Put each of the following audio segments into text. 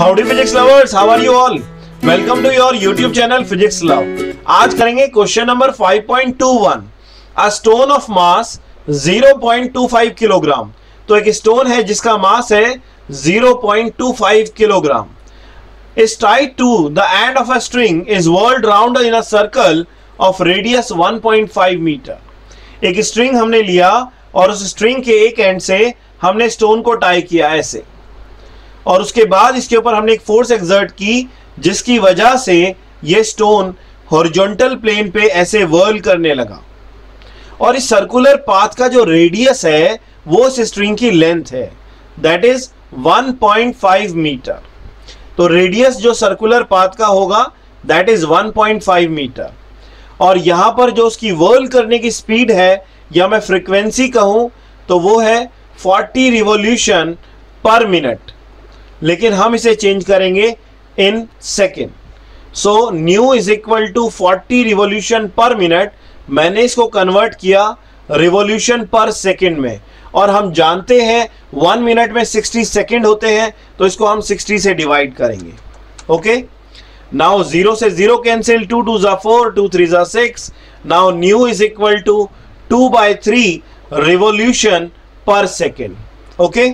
Howdy physics lovers, how are you all? Welcome to your YouTube channel Physics Love. आज करेंगे question number 5.21. A stone of mass 0.25 kilogram. तो एक stone है जिसका मास है 0.25 kilogram. Is tied to the end of a string is whirled round in a circle of radius 1.5 metre. एक string हमने लिया और उस स्ट्रिंग के एक एंड से हमने स्टोन को टाई किया ऐसे, और उसके बाद इसके ऊपर हमने एक फोर्स एक्सर्ट की जिसकी वजह से ये स्टोन हॉरिजॉन्टल प्लेन पे ऐसे व्हर्ल करने लगा. और इस सर्कुलर पाथ का जो रेडियस है वो इस स्ट्रिंग की लेंथ है, दैट इज 1.5 मीटर. तो रेडियस जो सर्कुलर पाथ का होगा दैट इज 1.5 मीटर. और यहां पर जो उसकी व्हर्ल करने की स्पीड है या मैं फ्रीक्वेंसी कहूं तो वो है 40 रिवॉल्यूशन पर मिनट, लेकिन हम इसे चेंज करेंगे in second. So new is equal to 40 revolution per minute. मैंने इसको कन्वर्ट किया रिवॉल्यूशन पर सेकेंड में, और हम जानते हैं 1 मिनट में 60 सेकेंड होते हैं, तो इसको हम 60 से डिवाइड करेंगे. ओके, नाउ 0 से 0 कैंसिल, 2 2 जा 4, 2 3 जा 6. Now nu is equal to 2/3 revolution पर second. Okay,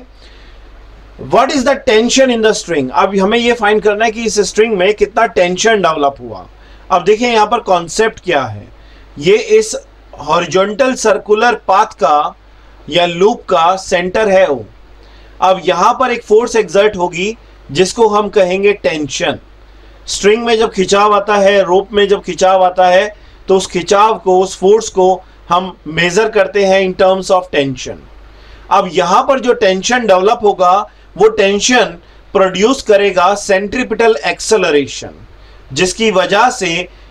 What is the tension in the string? अब हमें ये फाइंड करना है कि इस स्ट्रिंग में कितना टेंशन डेवलप हुआ. अब देखिए यहाँ पर कॉन्सेप्ट क्या है. ये इस हॉरिजॉन्टल सर्कुलर पाथ का या लूप का सेंटर है O. अब यहाँ पर एक फोर्स एक्सर्ट होगी जिसको हम कहेंगे टेंशन. स्ट्रिंग में जब खिंचाव आता है, रोप में जब खिंचाव आता है, तो उस खिंचाव को, उस फोर्स को हम मेजर करते हैं इन टर्म्स ऑफ टेंशन. अब यहाँ पर जो टेंशन डेवलप होगा वो टेंशन प्रोड्यूस करेगा सेंट्रीपिटल एक्सेलरेशन, जिसकी वजह से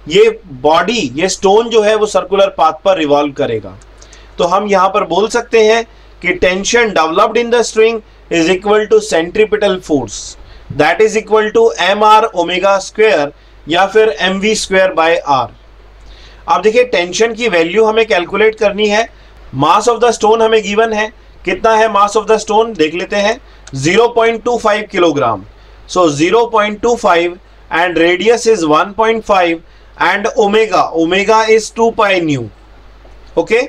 ये बॉडी, ये स्टोन जो है वो सर्कुलर पाथ पर रिवॉल्व करेगा. तो हम यहां पर बोल सकते हैं कि tension developed in the string is equal to centripetal force, that is equal to mr omega square या फिर mv स्क्वायर बाय r. अब देखिए टेंशन की वैल्यू हमें कैलकुलेट करनी है. मास ऑफ द स्टोन हमें गिवन है. कितना है मास ऑफ द स्टोन देख लेते हैं, 0.25 kilogram. So 0.25 and radius is 1.5 and omega is 2 pi nu. Okay,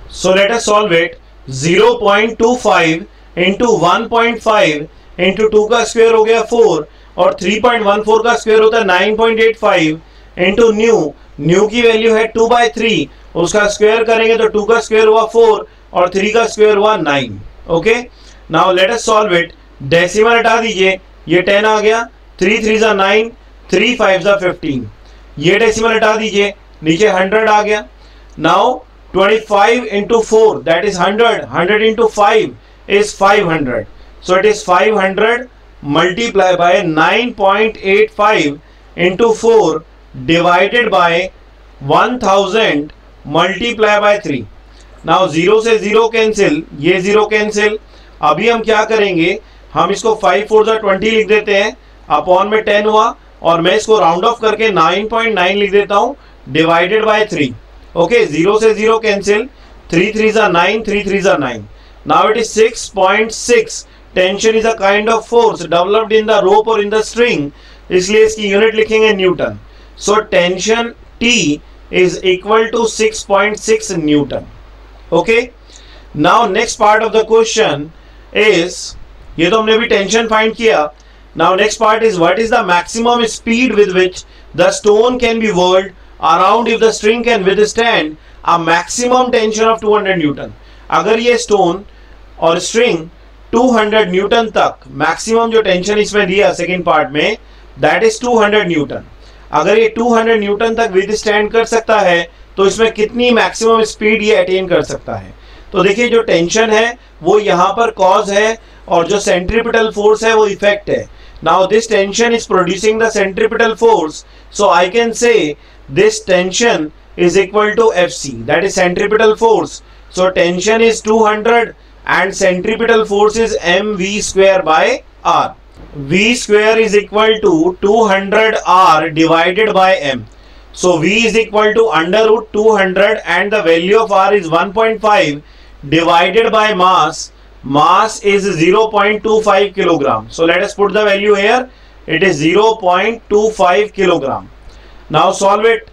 so let us solve it. 0.25 into 1.5 into 2 का स्क्वायर हो गया 4, और 3.14 का स्क्वायर होता है 9.85 into न्यू की वैल्यू है 2/3, उसका स्क्वायर करेंगे तो 2 का स्क्वायर हुआ 4 और 3 का स्क्वायर हुआ 9. Okay, now let us solve it. Decimal हटा दीजिए, ये 10 आ गया, 3 3 जा 9, 3 5 जा 15. ये डेसिमल हटा दीजिए, नीचे 100 आ गया. Now 25 into 4 that is 100, 100 into 5 is 500. So it is 500 multiply by 9.85 into 4 divided by 1000 multiply by 3. Now 0 से 0 कैंसिल, ये 0 कैंसिल. अभी हम क्या करेंगे, हम इसको 5 4 जा 20 लिख देते हैं, अपॉन में 10 हुआ, और मैं इसको राउंड ऑफ करके 9.9 लिख देता हूं डिवाइडेड बाय 3. ओके, 0 से 0 कैंसिल, 3 3 जा 9, 3 3 जा 9. Now it is 6.6. Tension is a kind of force developed in the rope और इन द स्ट्रिंग, इसलिए इसकी यूनिट लिखेंगे Newton. So tension T is equal to 6.6 Newton. Okay. Now next part of the question is, ये तो हमने भी tension find किया. Now next part is what is the maximum speed with which the stone can be whirled around if the string can withstand a maximum tension of 200 Newton. अगर ये stone और string 200 Newton तक, maximum जो tension इसमें दिया second part में that is 200 Newton. अगर ये 200 न्यूटन तक विदस्टैंड कर सकता है तो इसमें कितनी मैक्सिमम स्पीड ये अटेन कर सकता है. तो देखिए जो टेंशन है वो यहाँ पर कॉज है, और जो सेंट्रीपिटल फोर्स है वो इफेक्ट है. Now this tension is producing the centripetal force, so I can say this tension is equal to Fc, that is centripetal force. So tension is 200 and centripetal force is mv square by r. V square is equal to 200 r divided by m. So V is equal to under root 200 and the value of R is 1.5 divided by mass. Mass is 0.25 kilogram. So let us put the value here. It is 0.25 kilogram. Now solve it.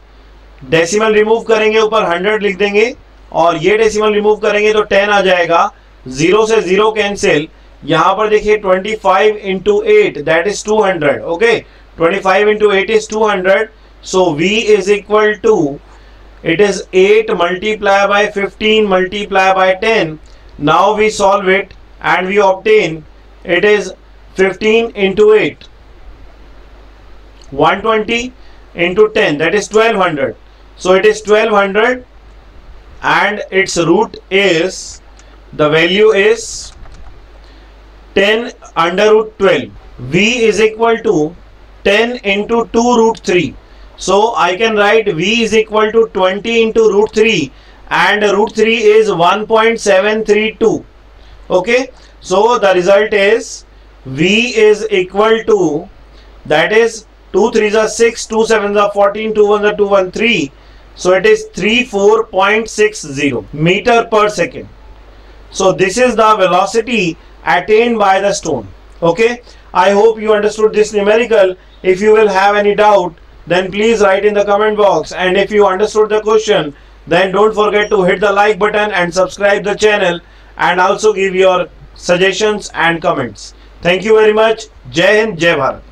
Decimal remove करेंगे, ऊपर 100 लिख देंगे और ये decimal remove करेंगे तो 10 आ जाएगा. 0 से 0 कैंसिल. यहाँ पर देखिए 25 into 8 that is 200. Okay, 25 into 8 is 200. So V is equal to, it is 8 multiplied by 15 multiplied by 10. Now we solve it and we obtain, it is 15 into 8, 120 into 10, that is 1200. So it is 1200 and its root is, the value is 10 under root 12. V is equal to 10 into 2 root 3. So I can write V is equal to 20 into root 3 and root 3 is 1.732. Okay, so the result is V is equal to, that is 2 3s are 6, 2 7s are 14, 2 1s are 213. So it is 34.60 meter per second. So this is the velocity attained by the stone. Okay, I hope you understood this numerical. If you will have any doubt, then please write in the comment box, and if you understood the question, then don't forget to hit the like button and subscribe the channel, and also give your suggestions and comments. Thank you very much. Jai Hind, Jai Bharat.